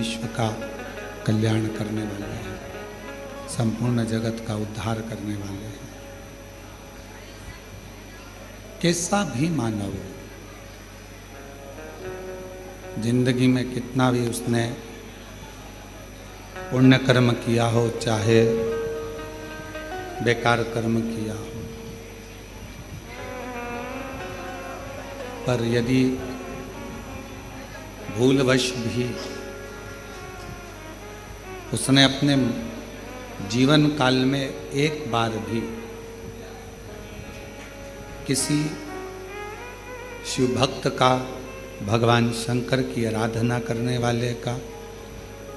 विश्व का कल्याण करने वाले हैं, संपूर्ण जगत का उद्धार करने वाले हैं। कैसा भी मानव जिंदगी में कितना भी उसने पुण्य कर्म किया हो, चाहे बेकार कर्म किया हो, पर यदि भूलवश भी उसने अपने जीवन काल में एक बार भी किसी शिव भक्त का, भगवान शंकर की आराधना करने वाले का,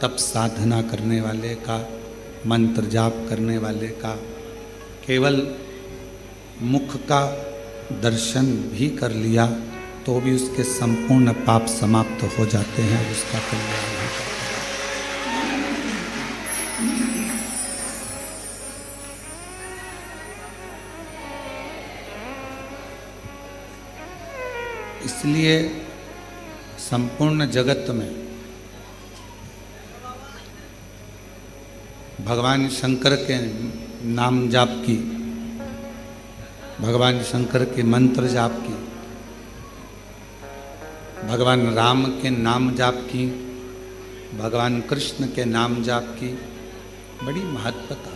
तप साधना करने वाले का, मंत्र जाप करने वाले का, केवल मुख का दर्शन भी कर लिया तो भी उसके संपूर्ण पाप समाप्त हो जाते हैं, उसका कल्याण हो जाता है। इसलिए संपूर्ण जगत में भगवान शंकर के नाम जाप की, भगवान शंकर के मंत्र जाप की, भगवान राम के नाम जाप की, भगवान कृष्ण के नाम जाप की बड़ी महत्वता।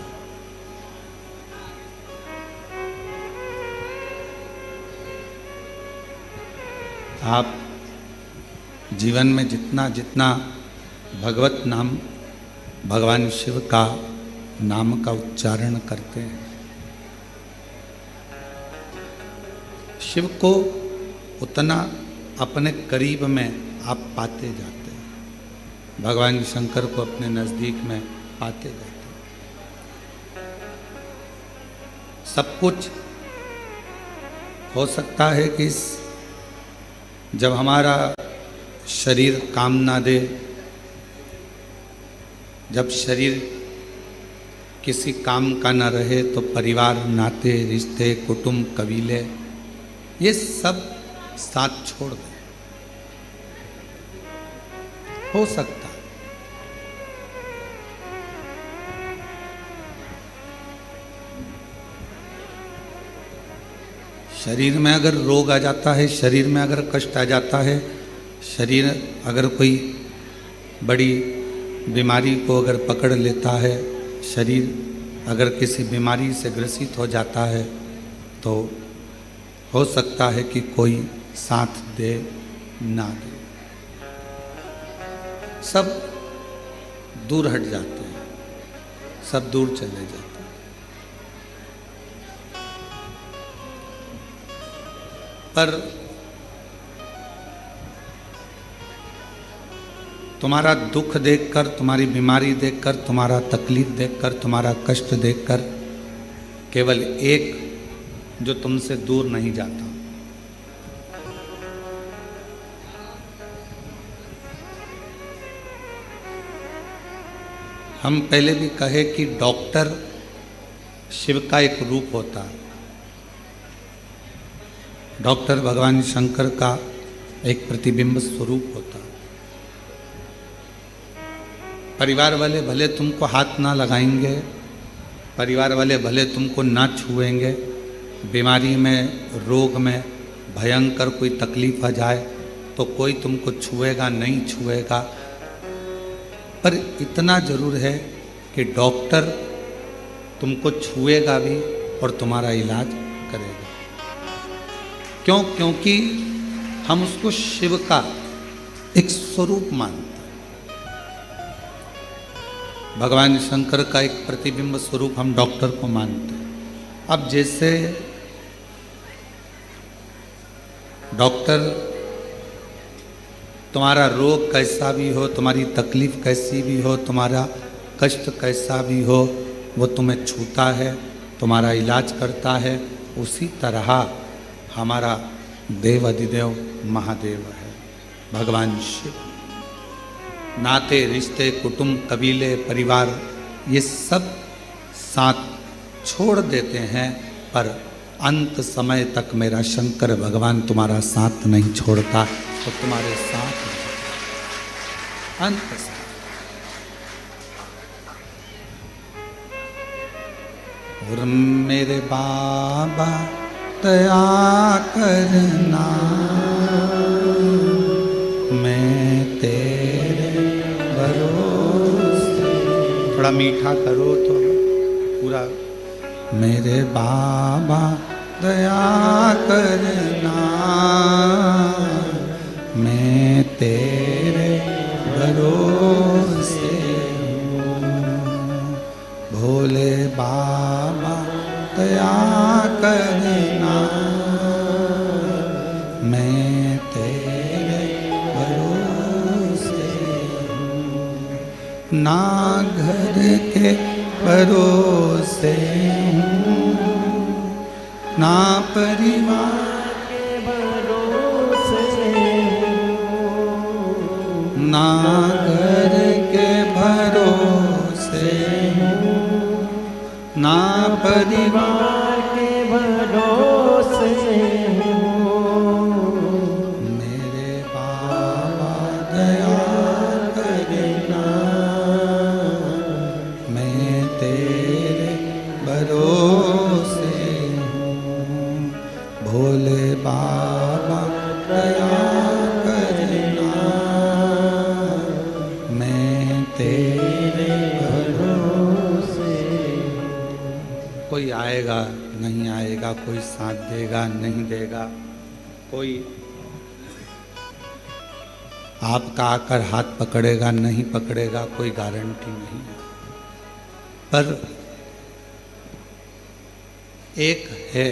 आप जीवन में जितना जितना भगवत नाम, भगवान शिव का नाम का उच्चारण करते हैं, शिव को उतना अपने करीब में आप पाते जाते हैं, भगवान शंकर को अपने नज़दीक में पाते जाते हैं। सब कुछ हो सकता है कि जब हमारा शरीर काम ना दे, जब शरीर किसी काम का न रहे, तो परिवार, नाते, रिश्ते, कुटुंब, कबीले, ये सब साथ छोड़ दें, हो सकता है। शरीर में अगर रोग आ जाता है, शरीर में अगर कष्ट आ जाता है, शरीर अगर कोई बड़ी बीमारी को अगर पकड़ लेता है, शरीर अगर किसी बीमारी से ग्रसित हो जाता है, तो हो सकता है कि कोई साथ दे ना दे, सब दूर हट जाते हैं, सब दूर चले जाते हैं। पर तुम्हारा दुख देखकर, तुम्हारी बीमारी देखकर, तुम्हारा तकलीफ देखकर, तुम्हारा कष्ट देखकर केवल एक जो तुमसे दूर नहीं जाता, हम पहले भी कहे कि डॉक्टर शिव का एक रूप होता है, डॉक्टर भगवान शंकर का एक प्रतिबिंब स्वरूप होता है। परिवार वाले भले तुमको हाथ ना लगाएंगे, परिवार वाले भले तुमको ना छुएंगे, बीमारी में, रोग में भयंकर कोई तकलीफ आ जाए तो कोई तुमको छुएगा नहीं छुएगा, पर इतना जरूर है कि डॉक्टर तुमको छुएगा भी और तुम्हारा इलाज करेगा। क्यों? क्योंकि हम उसको शिव का एक स्वरूप मानते हैं, भगवान शंकर का एक प्रतिबिंब स्वरूप हम डॉक्टर को मानते हैं। अब जैसे डॉक्टर तुम्हारा रोग कैसा भी हो, तुम्हारी तकलीफ कैसी भी हो, तुम्हारा कष्ट कैसा भी हो, वो तुम्हें छूता है, तुम्हारा इलाज करता है, उसी तरह हमारा देव अधिदेव महादेव है भगवान शिव। नाते, रिश्ते, कुटुंब, कबीले, परिवार, ये सब साथ छोड़ देते हैं, पर अंत समय तक मेरा शंकर भगवान तुम्हारा साथ नहीं छोड़ता, तो तुम्हारे साथ अंत समय। और मेरे बाबा दया करना, मैं तेरे भरोसे। थोड़ा मीठा करो तो पूरा। मेरे बाबा दया करना, मैं तेरे भरोसे हूँ। भोले बाबा दया करना, मैं तेरे भरोसे हूँ। ना घर के भरोसे हूँ, ना परिवार के भरोसे हूँ, ना घर के भरोसे हूँ, ना परिवार के भरोसे हूँ। मेरे बाबा दया करना, मैं तेरे भरोसे हूँ। भोले बाबा दया करना, मैं तेरे भरोसे हूँ। कोई आएगा नहीं आएगा, कोई साथ देगा नहीं देगा, कोई आपका आकर हाथ पकड़ेगा नहीं पकड़ेगा, कोई गारंटी नहीं है। पर एक है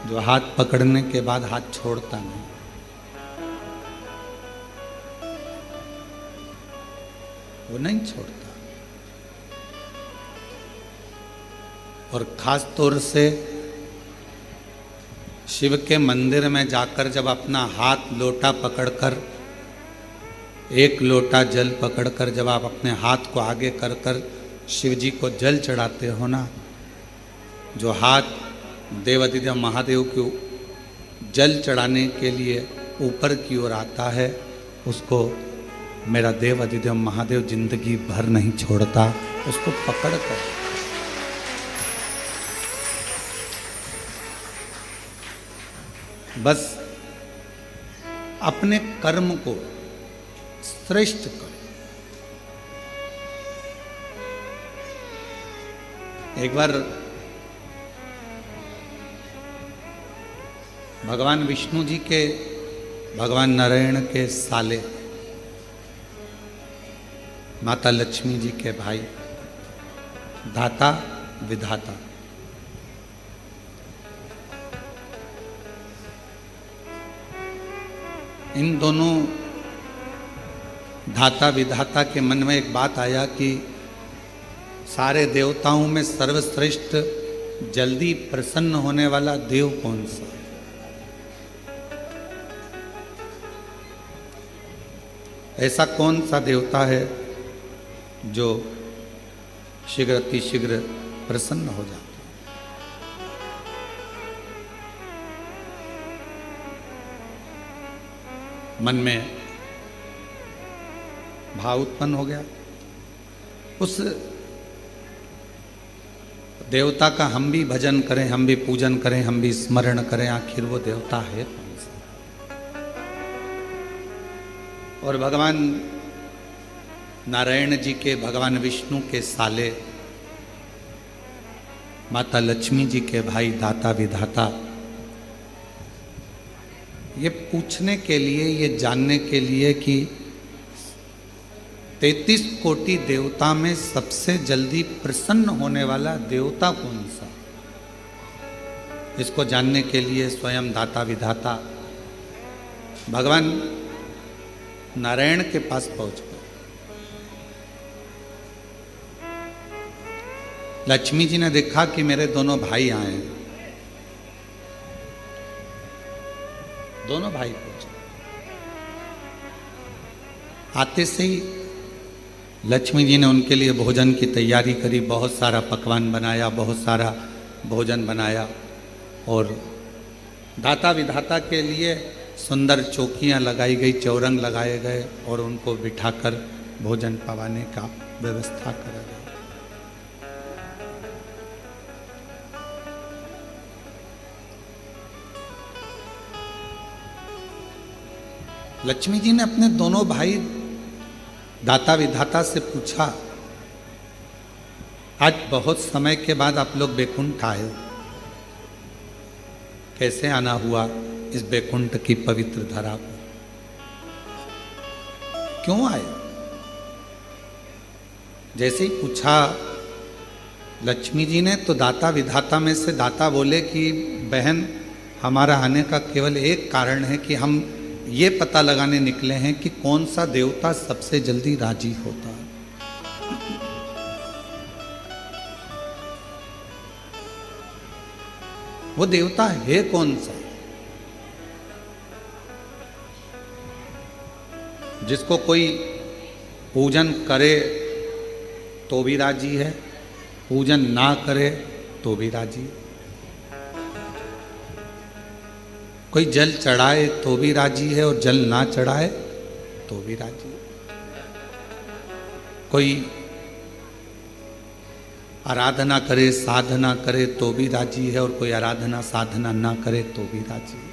जो हाथ पकड़ने के बाद हाथ छोड़ता नहीं। वो नहीं छोड़ता। और खास तौर से शिव के मंदिर में जाकर जब अपना हाथ लोटा पकड़कर, एक लोटा जल पकड़कर जब आप अपने हाथ को आगे कर कर शिव जी को जल चढ़ाते हो ना, जो हाथ देवाधिदेव महादेव को जल चढ़ाने के लिए ऊपर की ओर आता है, उसको मेरा देवाधिदेव महादेव जिंदगी भर नहीं छोड़ता। उसको पकड़ कर बस अपने कर्म को श्रेष्ठ करो। एक बार भगवान विष्णु जी के, भगवान नारायण के साले, माता लक्ष्मी जी के भाई, दाता विधाता, इन दोनों धाता विधाता के मन में एक बात आया कि सारे देवताओं में सर्वश्रेष्ठ जल्दी प्रसन्न होने वाला देव कौन सा? ऐसा कौन सा देवता है जो शीघ्र अतिशीघ्र प्रसन्न हो जाता? मन में भाव उत्पन्न हो गया। उस देवता का हम भी भजन करें, हम भी पूजन करें, हम भी स्मरण करें, आखिर वो देवता है कौन सा? और भगवान नारायण जी के, भगवान विष्णु के साले, माता लक्ष्मी जी के भाई दाता विधाता, ये पूछने के लिए, ये जानने के लिए कि 33 कोटि देवता में सबसे जल्दी प्रसन्न होने वाला देवता कौन सा, इसको जानने के लिए स्वयं दाता विधाता भगवान नारायण के पास पहुंच गए। लक्ष्मी जी ने देखा कि मेरे दोनों भाई आए हैं। दोनों भाई पहुंचे। आते से ही लक्ष्मी जी ने उनके लिए भोजन की तैयारी करी, बहुत सारा पकवान बनाया, बहुत सारा भोजन बनाया और दाता विधाता के लिए सुंदर चौकियां लगाई गई, चौरंग लगाए गए और उनको बिठाकर भोजन पवाने का व्यवस्था करा गया। लक्ष्मी जी ने अपने दोनों भाई दाता विधाता से पूछा, आज बहुत समय के बाद आप लोग बैकुंठ आए, कैसे आना हुआ इस बैकुंठ की पवित्र धरा पर, क्यों आए? जैसे ही पूछा लक्ष्मी जी ने तो दाता विधाता में से दाता बोले कि बहन, हमारा आने का केवल एक कारण है कि हम ये पता लगाने निकले हैं कि कौन सा देवता सबसे जल्दी राजी होता है। वो देवता है कौन सा जिसको कोई पूजन करे तो भी राजी है, पूजन ना करे तो भी राजी है, कोई जल चढ़ाए तो भी राजी है और जल ना चढ़ाए तो भी राजी है, कोई आराधना करे साधना करे तो भी राजी है और कोई आराधना साधना ना करे तो भी राजी है,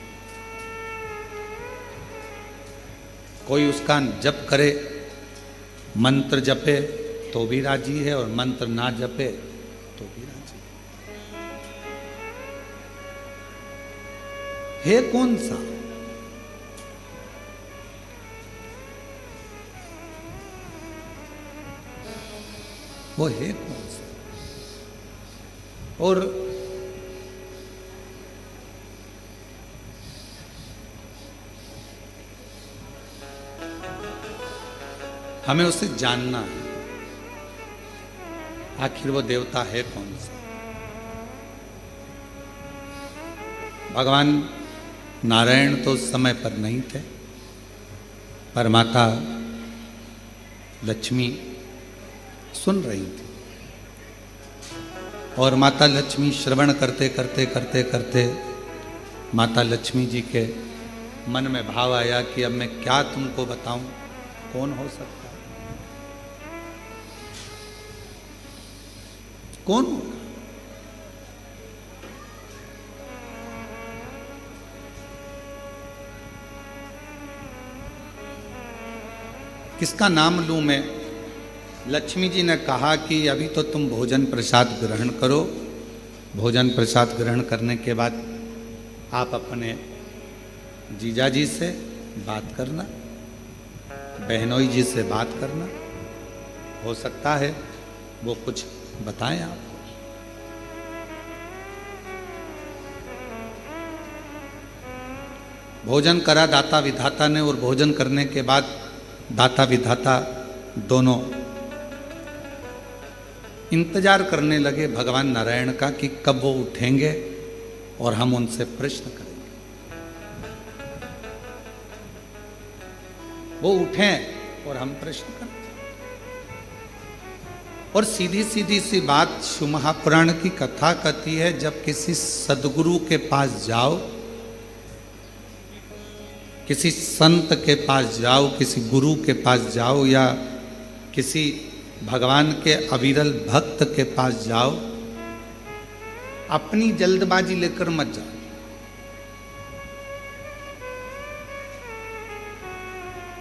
कोई उसका जप करे मंत्र जपे तो भी राजी है और मंत्र ना जपे तो भी राजी है कौन सा? वो है कौन सा? और हमें उसे जानना है, आखिर वो देवता है कौन सा? भगवान नारायण तो उस समय पर नहीं थे, पर माता लक्ष्मी सुन रही थी और माता लक्ष्मी श्रवण करते करते करते करते माता लक्ष्मी जी के मन में भाव आया कि अब मैं क्या तुमको बताऊं, कौन हो सकता है, कौन होगा? किसका नाम लूं मैं? लक्ष्मी जी ने कहा कि अभी तो तुम भोजन प्रसाद ग्रहण करो, भोजन प्रसाद ग्रहण करने के बाद आप अपने जीजा जी से बात करना, बहनोई जी से बात करना, हो सकता है वो कुछ बताएं आपको। भोजन करा दाता विधाता ने और भोजन करने के बाद दाता विधाता दोनों इंतजार करने लगे भगवान नारायण का कि कब वो उठेंगे और हम उनसे प्रश्न करेंगे। वो उठें और हम प्रश्न करें। और सीधी सीधी सी बात शिव महापुराण की कथा कहती है, जब किसी सदगुरु के पास जाओ, किसी संत के पास जाओ, किसी गुरु के पास जाओ या किसी भगवान के अविरल भक्त के पास जाओ, अपनी जल्दबाजी लेकर मत जाओ।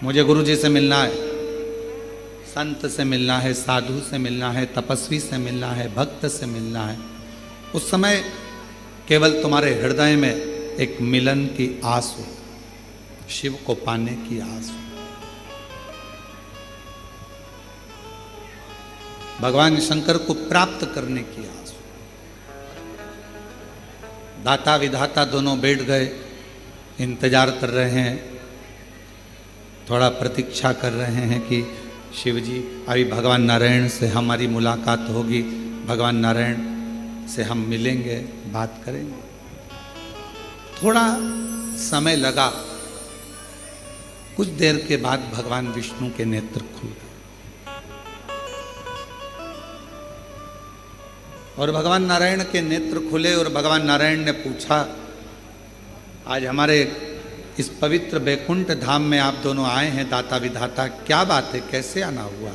मुझे गुरु जी से मिलना है, संत से मिलना है, साधु से मिलना है, तपस्वी से मिलना है, भक्त से मिलना है, उस समय केवल तुम्हारे हृदय में एक मिलन की आस हो, शिव को पाने की आस हो, भगवान शंकर को प्राप्त करने की आस हो। दाता विधाता दोनों बैठ गए, इंतजार कर रहे हैं, थोड़ा प्रतीक्षा कर रहे हैं कि शिव जी अभी भगवान नारायण से हमारी मुलाकात होगी, भगवान नारायण से हम मिलेंगे, बात करेंगे। थोड़ा समय लगा, कुछ देर के बाद भगवान विष्णु के नेत्र खुल गए और भगवान नारायण के नेत्र खुले और भगवान नारायण ने पूछा, आज हमारे इस पवित्र बैकुंठ धाम में आप दोनों आए हैं दाता विधाता, क्या बात है, कैसे आना हुआ?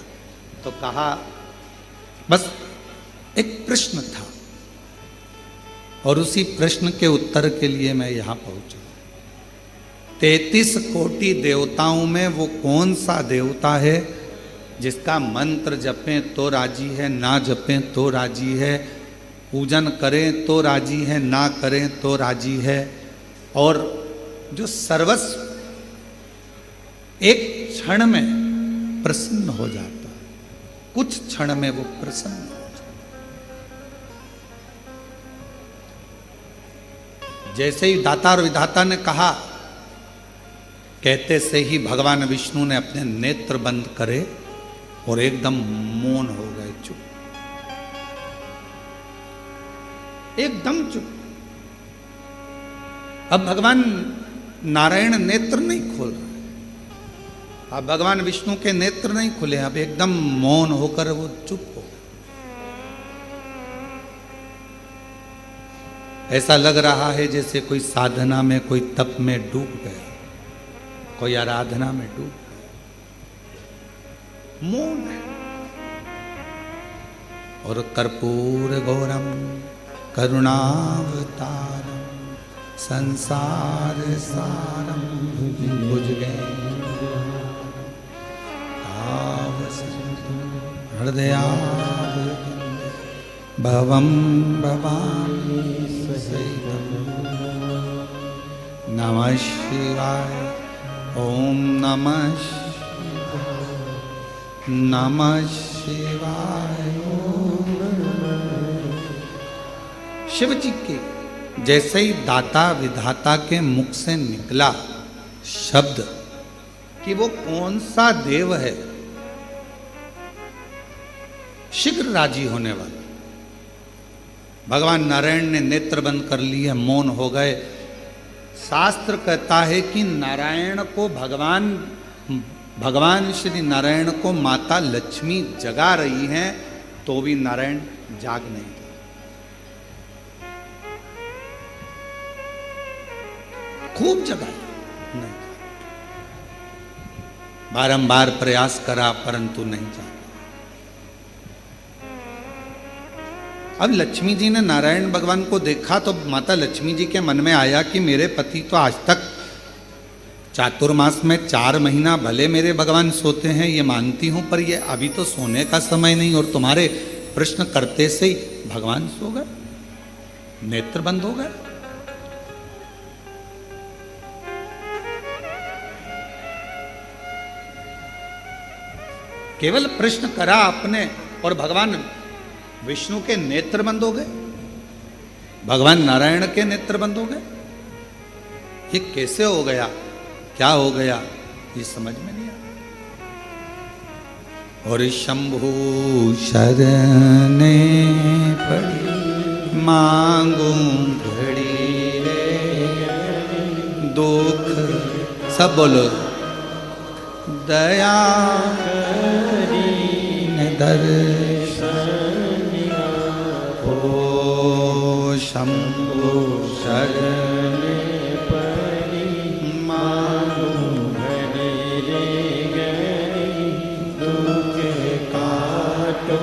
तो कहा, बस एक प्रश्न था और उसी प्रश्न के उत्तर के लिए मैं यहां पहुंचा। 33 कोटि देवताओं में वो कौन सा देवता है जिसका मंत्र जपें तो राजी है, ना जपें तो राजी है, पूजन करें तो राजी है, ना करें तो राजी है, और जो सर्वस्व एक क्षण में प्रसन्न हो जाता है, कुछ क्षण में वो प्रसन्न हो जाता है। जैसे ही दाता और विधाता ने कहा, कहते से ही भगवान विष्णु ने अपने नेत्र बंद करे और एकदम मौन हो गए, चुप, एकदम चुप। अब भगवान नारायण नेत्र नहीं खोल रहे, अब भगवान विष्णु के नेत्र नहीं खुले, अब एकदम मौन होकर वो चुप हो गए। ऐसा लग रहा है जैसे कोई साधना में, कोई तप में डूब गया, कोई आराधना में डूब गया, मौन है। और कर्पूर गौरम करुणावतारम संसार सारम भुजगे हृदया भवम भवामी सहितम। नमः शिवाय, ओम नमः नमः शिवाय। शिव जी के जैसे ही दाता विधाता के मुख से निकला शब्द कि वो कौन सा देव है शीघ्र राजी होने वाला, भगवान नारायण ने नेत्र बंद कर लिए, मौन हो गए। शास्त्र कहता है कि नारायण को भगवान श्री नारायण को माता लक्ष्मी जगा रही हैं, तो भी नारायण जाग नहीं गए। खूब जगाया, नहीं, बारंबार प्रयास करा परंतु नहीं जागा। अब लक्ष्मी जी ने नारायण भगवान को देखा तो माता लक्ष्मी जी के मन में आया कि मेरे पति तो आज तक चातुर्मास में 4 महीना भले मेरे भगवान सोते हैं, ये मानती हूं, पर ये अभी तो सोने का समय नहीं, और तुम्हारे प्रश्न करते से ही भगवान सो गए, नेत्र बंद हो गए। केवल प्रश्न करा आपने और भगवान विष्णु के नेत्र बंद हो गए, भगवान नारायण के नेत्र बंद हो गए। ये कैसे हो गया, क्या हो गया, ये समझ में नहीं आया। और शंभु शरणे पड़ी मांगू घड़ी दुख, सब बोलो, दया दर्शन हो शंभु शरणे पड़ी मांगू घड़ी गई दुख काटो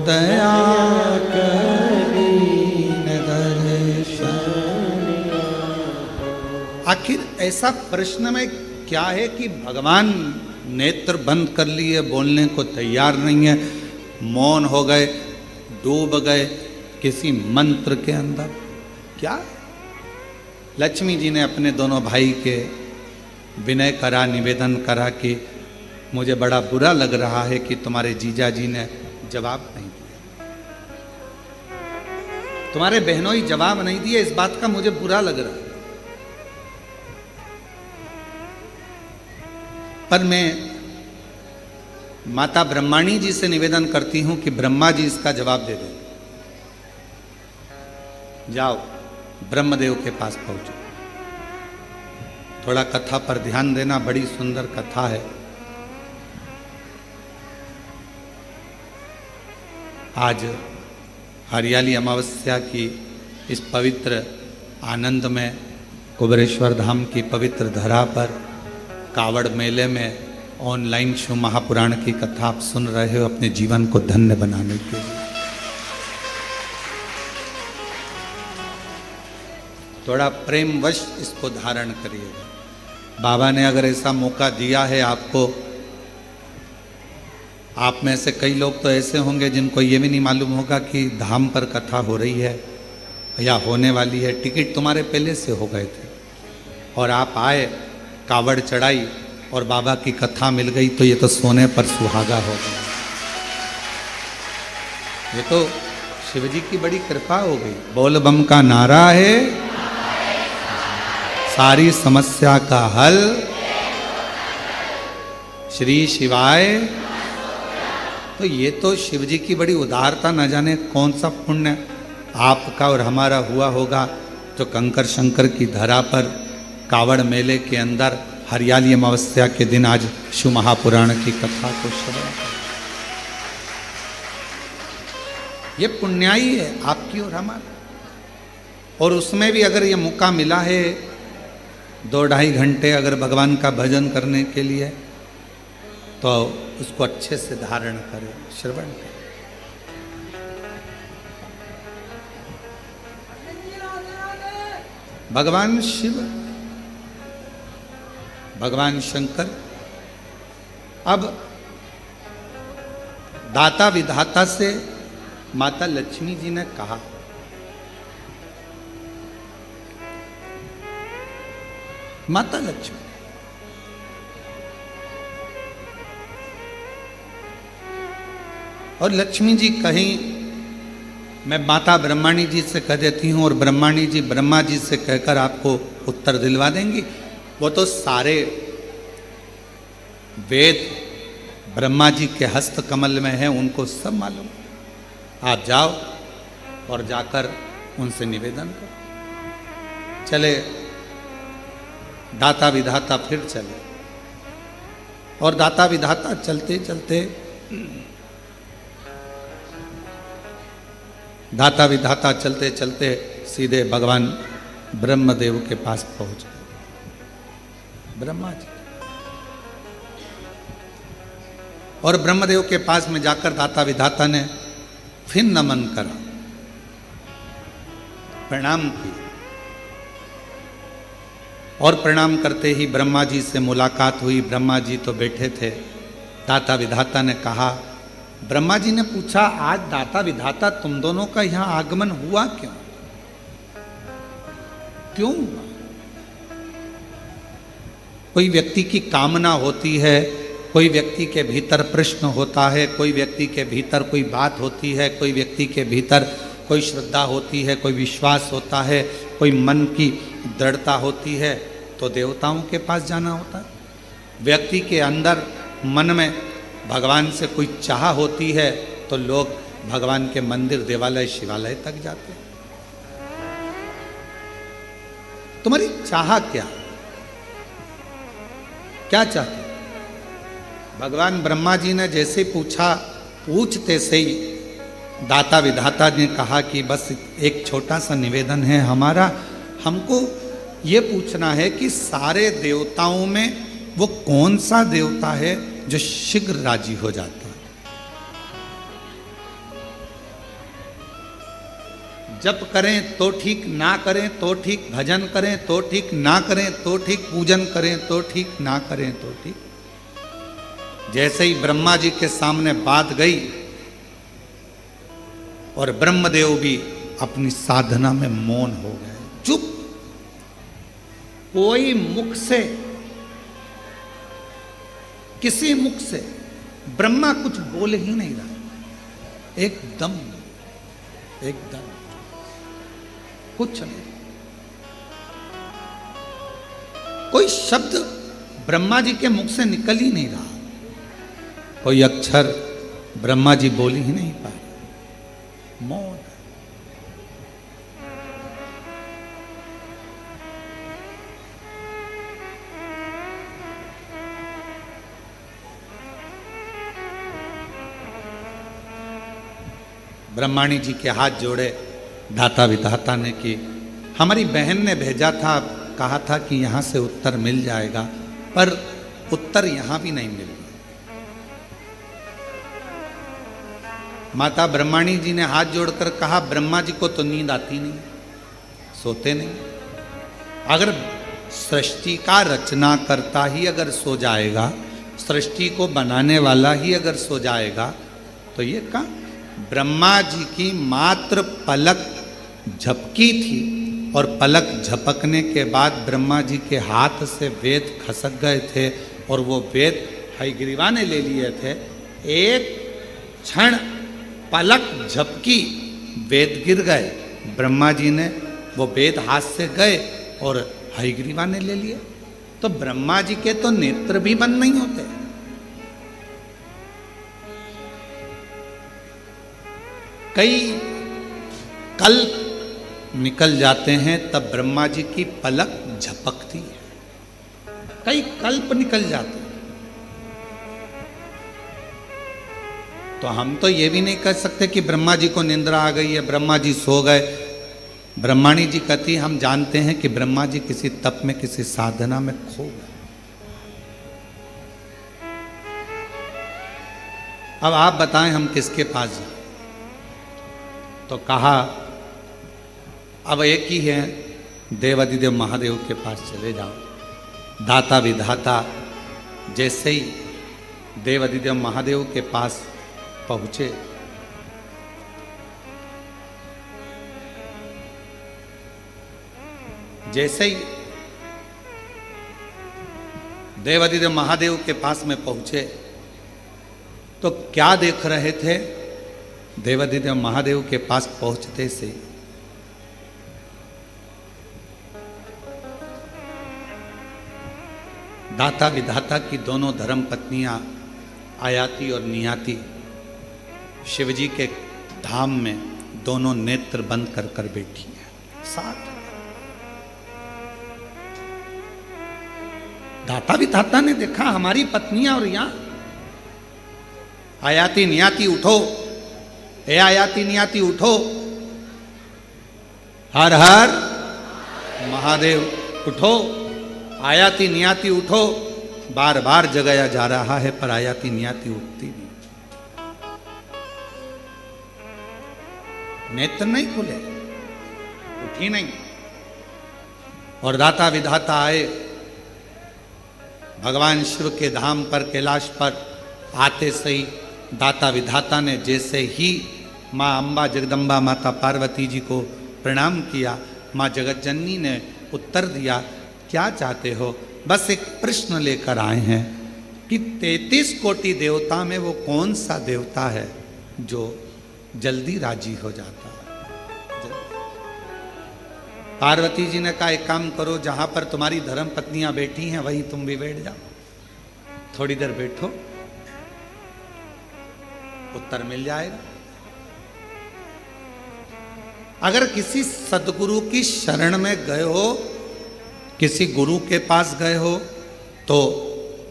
दया करीन दर्शन। आखिर ऐसा प्रश्न में क्या है कि भगवान नेत्र बंद कर लिए, बोलने को तैयार नहीं है, मौन हो गए, डूब गए किसी मंत्र के अंदर। क्या लक्ष्मी जी ने अपने दोनों भाई के विनय करा, निवेदन करा कि मुझे बड़ा बुरा लग रहा है कि तुम्हारे जीजा जी ने जवाब नहीं दिया, तुम्हारे बहनोई जवाब नहीं दिए, इस बात का मुझे बुरा लग रहा है। पर मैं माता ब्रह्माणी जी से निवेदन करती हूं कि ब्रह्मा जी इसका जवाब दे दें। जाओ ब्रह्मदेव के पास पहुंचो, थोड़ा कथा पर ध्यान देना, बड़ी सुंदर कथा है। आज हरियाली अमावस्या की इस पवित्र आनंद में कुबेरेश्वर धाम की पवित्र धरा पर कावड़ मेले में ऑनलाइन शिव महापुराण की कथा आप सुन रहे हो अपने जीवन को धन्य बनाने के लिए। थोड़ा प्रेमवश इसको धारण करिएगा। बाबा ने अगर ऐसा मौका दिया है आपको, आप में से कई लोग तो ऐसे होंगे जिनको ये भी नहीं मालूम होगा कि धाम पर कथा हो रही है या होने वाली है। टिकट तुम्हारे पहले से हो गए थे और आप आए, कावड़ चढ़ाई और बाबा की कथा मिल गई, तो ये तो सोने पर सुहागा हो गया। ये तो शिव जी की बड़ी कृपा हो गई। बोल बम का नारा है, सारी समस्या का हल, श्री शिवाय। तो ये तो शिव जी की बड़ी उदारता, न जाने कौन सा पुण्य आपका और हमारा हुआ होगा, जो कंकर शंकर की धरा पर कावड़ मेले के अंदर हरियाली अमावस्या के दिन आज शिव महापुराण की कथा को श्रवण। ये पुण्याई है आपकी और हमारा। और उसमें भी अगर ये मौका मिला है 2-2.5 घंटे अगर भगवान का भजन करने के लिए, तो उसको अच्छे से धारण करें, श्रवण करें। भगवान शिव, भगवान शंकर अब दाता विधाता से माता लक्ष्मी जी ने कहा, माता लक्ष्मी और लक्ष्मी जी कहीं, मैं माता ब्रह्माणी जी से कह देती हूं और ब्रह्माणी जी ब्रह्मा जी से कहकर आपको उत्तर दिलवा देंगी। वो तो सारे वेद ब्रह्मा जी के हस्त कमल में है, उनको सब मालूम। आप जाओ और जाकर उनसे निवेदन करो। चले दाता विधाता फिर चले, और दाता विधाता चलते चलते दाता विधाता चलते चलते सीधे भगवान ब्रह्मदेव के पास पहुंच गए, ब्रह्मा जी। और ब्रह्मदेव के पास में जाकर दाता विधाता ने फिर नमन करा, प्रणाम किया। और प्रणाम करते ही ब्रह्मा जी से मुलाकात हुई। ब्रह्मा जी तो बैठे थे। दाता विधाता ने कहा, ब्रह्मा जी ने पूछा, आज दाता विधाता तुम दोनों का यहां आगमन हुआ क्यों? क्यों हुआ? कोई व्यक्ति की कामना होती है, कोई व्यक्ति के भीतर प्रश्न होता है, कोई व्यक्ति के भीतर कोई बात होती है, कोई व्यक्ति के भीतर कोई श्रद्धा होती है, कोई विश्वास होता है, कोई मन की दृढ़ता होती है, तो देवताओं के पास जाना होता है। व्यक्ति के अंदर मन में भगवान से कोई चाह होती है तो लोग भगवान के मंदिर, देवालय, शिवालय तक जाते हैं। तुम्हारी चाह क्या, क्या चाहते? भगवान ब्रह्मा जी ने जैसे पूछा, पूछते से ही दाता विधाता ने कहा कि बस एक छोटा सा निवेदन है हमारा, हमको ये पूछना है कि सारे देवताओं में वो कौन सा देवता है जो शीघ्र राजी हो जाता है? जप करें तो ठीक, ना करें तो ठीक, भजन करें तो ठीक, ना करें तो ठीक, पूजन करें तो ठीक, ना करें तो ठीक। जैसे ही ब्रह्मा जी के सामने बात गई और ब्रह्मदेव भी अपनी साधना में मौन हो गए, चुप। कोई मुख से, किसी मुख से ब्रह्मा कुछ बोल ही नहीं रहा, एकदम एकदम कुछ नहीं। कोई शब्द ब्रह्मा जी के मुख से निकल ही नहीं रहा, कोई अक्षर ब्रह्मा जी बोल ही नहीं पा रहे, मौन। ब्रह्माणी जी के हाथ जोड़े दाता विधाता ने कि हमारी बहन ने भेजा था, कहा था कि यहाँ से उत्तर मिल जाएगा, पर उत्तर यहाँ भी नहीं मिल रहा। माता ब्रह्माणी जी ने हाथ जोड़कर कहा, ब्रह्मा जी को तो नींद आती नहीं, सोते नहीं, अगर सृष्टि का रचना करता ही अगर सो जाएगा, सृष्टि को बनाने वाला ही अगर सो जाएगा, तो ये कहाँ? ब्रह्मा जी की मात्र पलक झपकी थी और पलक झपकने के बाद ब्रह्मा जी के हाथ से वेद खसक गए थे और वो वेद हयग्रीवा ने ले लिए थे। एक क्षण पलक झपकी, वेद गिर गए, ब्रह्मा जी ने वो वेद हाथ से गए और हयग्रीवा ने ले लिए। तो ब्रह्मा जी के तो नेत्र भी बंद नहीं होते। कई कल्प निकल जाते हैं तब ब्रह्मा जी की पलक झपकती है। कई कल्प निकल जाते हैं। तो हम तो ये भी नहीं कह सकते कि ब्रह्मा जी को निंद्रा आ गई है, ब्रह्मा जी सो गए। ब्रह्माणी जी कहती, हम जानते हैं कि ब्रह्मा जी किसी तप में, किसी साधना में खो गए। अब आप बताएं हम किसके पास जाएं? तो कहा अब एक ही है, देवादिदेव महादेव के पास चले जाओ। दाता विधाता जैसे ही देवादिदेव महादेव के पास पहुंचे, जैसे ही देवादिदेव महादेव के पास में पहुंचे तो क्या देख रहे थे? देवादिदेव महादेव के पास पहुंचते से दाता विधाता की दोनों धर्म पत्नियां आयाती और नियाती शिवजी के धाम में दोनों नेत्र बंद कर कर बैठी हैं साथ। दाता विधाता ने देखा हमारी पत्नियां, और यहां आयाती नियाती उठो, ए आयाती नियाती उठो, हर हर महादेव उठो, आयाती नियाती उठो। बार बार जगाया जा रहा है पर आयाती नियाती उठती नहीं, नेत्र नहीं खुले, उठी नहीं। और दाता विधाता आए भगवान शिव के धाम पर, कैलाश पर आते से ही दाता विधाता ने जैसे ही माँ अम्बा जगदम्बा माता पार्वती जी को प्रणाम किया, माँ जगतजननी ने उत्तर दिया, क्या चाहते हो? बस एक प्रश्न लेकर आए हैं कि 33 कोटि देवता में वो कौन सा देवता है जो जल्दी राजी हो जाता है? पार्वती जी ने कहा, एक काम करो, जहां पर तुम्हारी धर्म पत्नियां बैठी हैं वहीं तुम भी बैठ जाओ, थोड़ी देर बैठो, उत्तर मिल जाएगा। अगर किसी सदगुरु की शरण में गए हो, किसी गुरु के पास गए हो, तो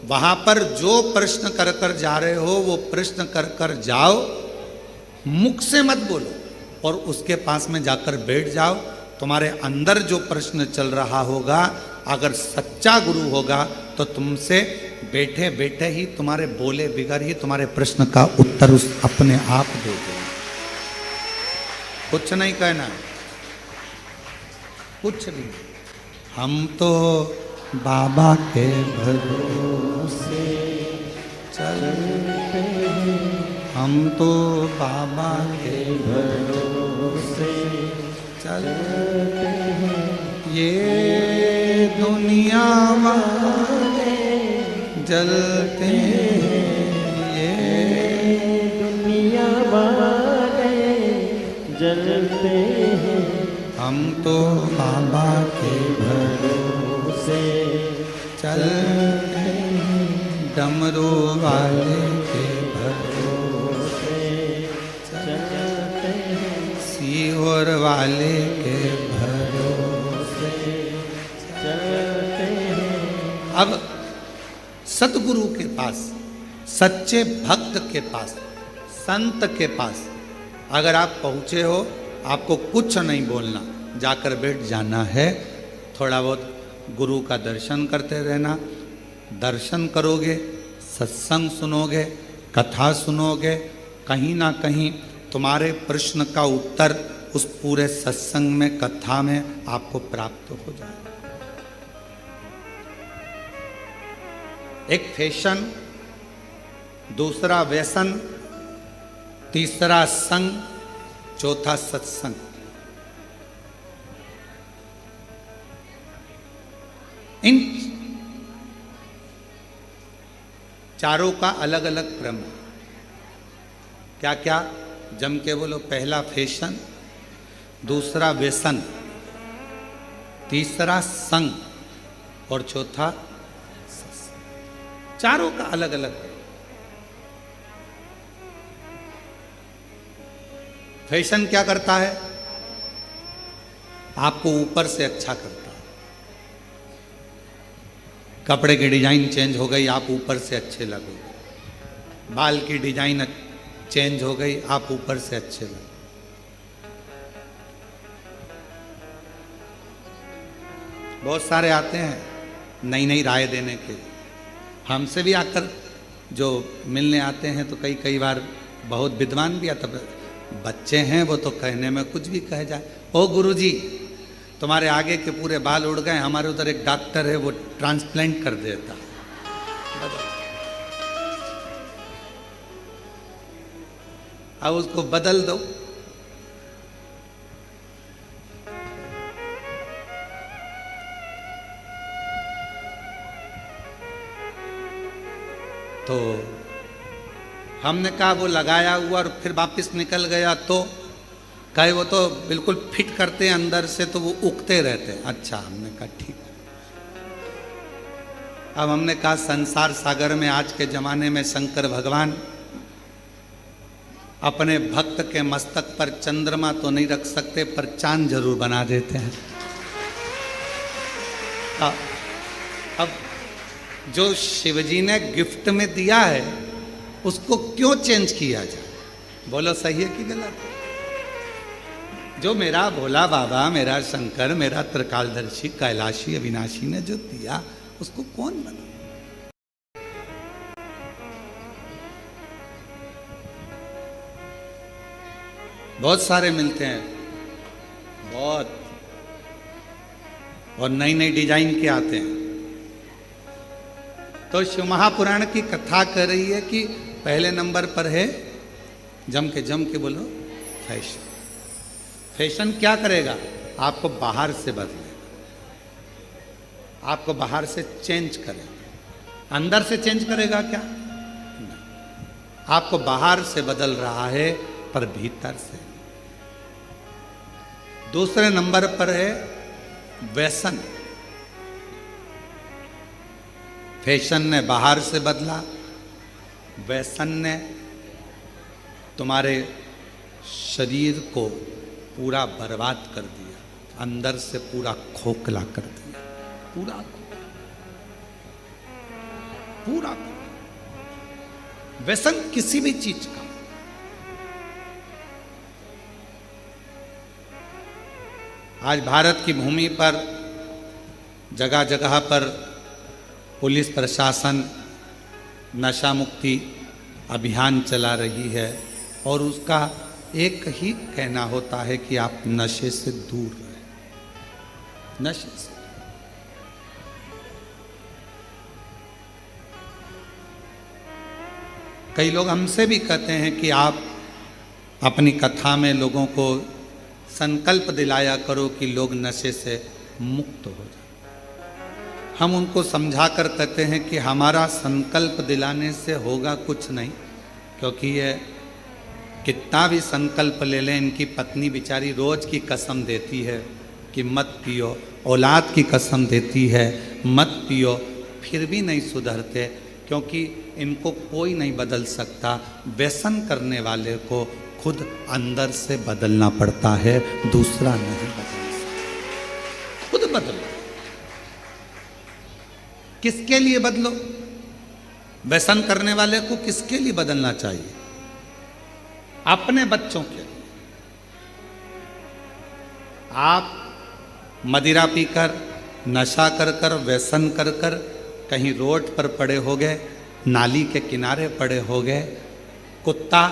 वहां पर जो प्रश्न कर कर जा रहे हो वो प्रश्न कर कर जाओ, मुख से मत बोलो और उसके पास में जाकर बैठ जाओ। तुम्हारे अंदर जो प्रश्न चल रहा होगा, अगर सच्चा गुरु होगा तो तुमसे बैठे बैठे ही, तुम्हारे बोले बिगर ही तुम्हारे प्रश्न का उत्तर उस अपने आप दे देगा। कुछ नहीं कहना है, कुछ भी। हम तो बाबा के भरोसे चलते हैं, हम तो बाबा के भरोसे चलते हैं, ये दुनिया वाले जलते हैं, ये दुनिया वाले जलते हैं, हम तो बाबा के भरोसे चलते हैं, डमरू वाले के भरोसे चलते हैं, सीहोर वाले के भरोसे चलते हैं। अब सतगुरु के पास, सच्चे भक्त के पास, संत के पास अगर आप पहुँचे हो, आपको कुछ नहीं बोलना, जाकर बैठ जाना है। थोड़ा बहुत गुरु का दर्शन करते रहना। दर्शन करोगे, सत्संग सुनोगे, कथा सुनोगे, कहीं ना कहीं तुम्हारे प्रश्न का उत्तर उस पूरे सत्संग में, कथा में आपको प्राप्त हो जाएगा। एक फैशन, दूसरा व्यसन, तीसरा संग, चौथा सत्संग। इन चारों का अलग अलग क्रम है। क्या क्या? जम के बोलो। पहला फैशन, दूसरा व्यसन, तीसरा संग और चौथा सत्संग। चारों का अलग अलग है। फैशन क्या करता है? आपको ऊपर से अच्छा करता है। कपड़े की डिजाइन चेंज हो गई, आप ऊपर से अच्छे लगोगे। बाल की डिजाइन चेंज हो गई, आप ऊपर से अच्छे लगोगे। बहुत सारे आते हैं नई नई राय देने के। हमसे भी आकर जो मिलने आते हैं तो कई बार बहुत विद्वान भी आता। बच्चे हैं वो तो कहने में कुछ भी कह जाए। ओ गुरुजी, तुम्हारे आगे के पूरे बाल उड़ गए, हमारे उधर एक डॉक्टर है वो ट्रांसप्लांट कर देता। अब उसको बदल दो। तो हमने कहा वो लगाया हुआ और फिर वापस निकल गया तो कहे वो तो बिल्कुल फिट करते हैं अंदर से, तो वो उगते रहते हैं। अच्छा, हमने कहा ठीक। अब हमने कहा संसार सागर में आज के जमाने में शंकर भगवान अपने भक्त के मस्तक पर चंद्रमा तो नहीं रख सकते, पर चांद जरूर बना देते हैं। अब जो शिवजी ने गिफ्ट में दिया है उसको क्यों चेंज किया जाए? बोलो सही है कि गलत? जो मेरा भोला बाबा, मेरा शंकर, मेरा त्रिकालदर्शी, कैलाशी, अविनाशी ने जो दिया उसको कौन बना? बहुत सारे मिलते हैं, बहुत, और नई नई डिजाइन के आते हैं। तो शिव महापुराण की कथा कर रही है कि पहले नंबर पर है, जम के बोलो, फैशन। फैशन क्या करेगा? आपको बाहर से बदलेगा, आपको बाहर से चेंज करेगा। अंदर से चेंज करेगा क्या? नहीं। आपको बाहर से बदल रहा है पर भीतर से। दूसरे नंबर पर है व्यसन। फैशन ने बाहर से बदला, व्यसन ने तुम्हारे शरीर को पूरा बर्बाद कर दिया, अंदर से पूरा खोखला कर दिया, पूरा पूरा। व्यसन किसी भी चीज का, आज भारत की भूमि पर जगह जगह पर पुलिस प्रशासन नशा मुक्ति अभियान चला रही है और उसका एक ही कहना होता है कि आप नशे से दूर रहें, नशे से। कई लोग हमसे भी कहते हैं कि आप अपनी कथा में लोगों को संकल्प दिलाया करो कि लोग नशे से मुक्त हो जाए। हम उनको समझा कर कहते हैं कि हमारा संकल्प दिलाने से होगा कुछ नहीं, क्योंकि ये कितना भी संकल्प ले लें, इनकी पत्नी बेचारी रोज की कसम देती है कि मत पियो, औलाद की कसम देती है मत पियो, फिर भी नहीं सुधरते, क्योंकि इनको कोई नहीं बदल सकता। व्यसन करने वाले को खुद अंदर से बदलना पड़ता है, दूसरा नहीं बदल सकता। खुद बदलो। किसके लिए बदलो? व्यसन करने वाले को किसके लिए बदलना चाहिए? अपने बच्चों के लिए। आप मदिरा पीकर, नशा कर कर, व्यसन कर कर कहीं रोड पर पड़े हो गए, नाली के किनारे पड़े हो गए, कुत्ता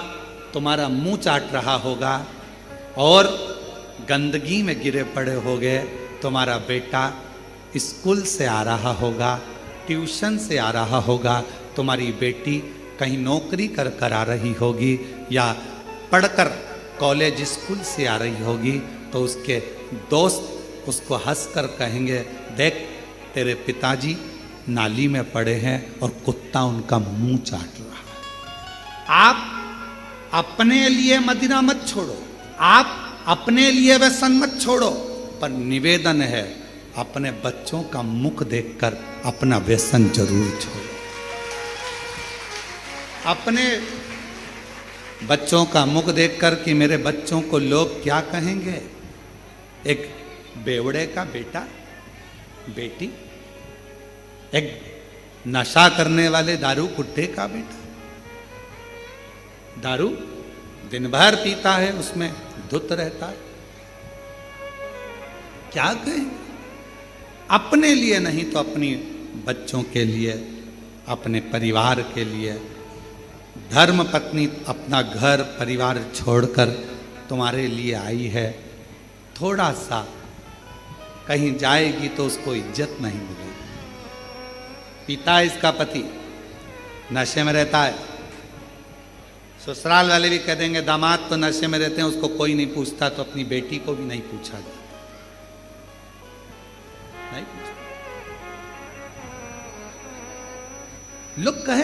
तुम्हारा मुंह चाट रहा होगा और गंदगी में गिरे पड़े हो गए, तुम्हारा बेटा स्कूल से आ रहा होगा, ट्यूशन से आ रहा होगा, तुम्हारी बेटी कहीं नौकरी कर कर आ रही होगी या पढ़कर कॉलेज स्कूल से आ रही होगी, तो उसके दोस्त उसको हंसकर कहेंगे, देख तेरे पिताजी नाली में पड़े हैं और कुत्ता उनका मुंह चाट रहा है। आप अपने लिए मदिरा मत छोड़ो, आप अपने लिए व्यसन मत छोड़ो, पर निवेदन है अपने बच्चों का मुख देखकर अपना व्यसन जरूर छोड़ो। अपने बच्चों का मुख देखकर कि मेरे बच्चों को लोग क्या कहेंगे। एक बेवड़े का बेटा बेटी, एक नशा करने वाले दारू कुट्टे का बेटा, दारू दिन भर पीता है, उसमें धुत रहता है, क्या कहें। अपने लिए नहीं तो अपनी बच्चों के लिए, अपने परिवार के लिए। धर्म पत्नी अपना घर परिवार छोड़कर तुम्हारे लिए आई है, थोड़ा सा कहीं जाएगी तो उसको इज्जत नहीं मिलेगी। पिता इसका पति नशे में रहता है, ससुराल वाले भी कह देंगे दामाद तो नशे में रहते हैं, उसको कोई नहीं पूछता, तो अपनी बेटी को भी नहीं पूछा जाता, नहीं पूछा। लोग कहे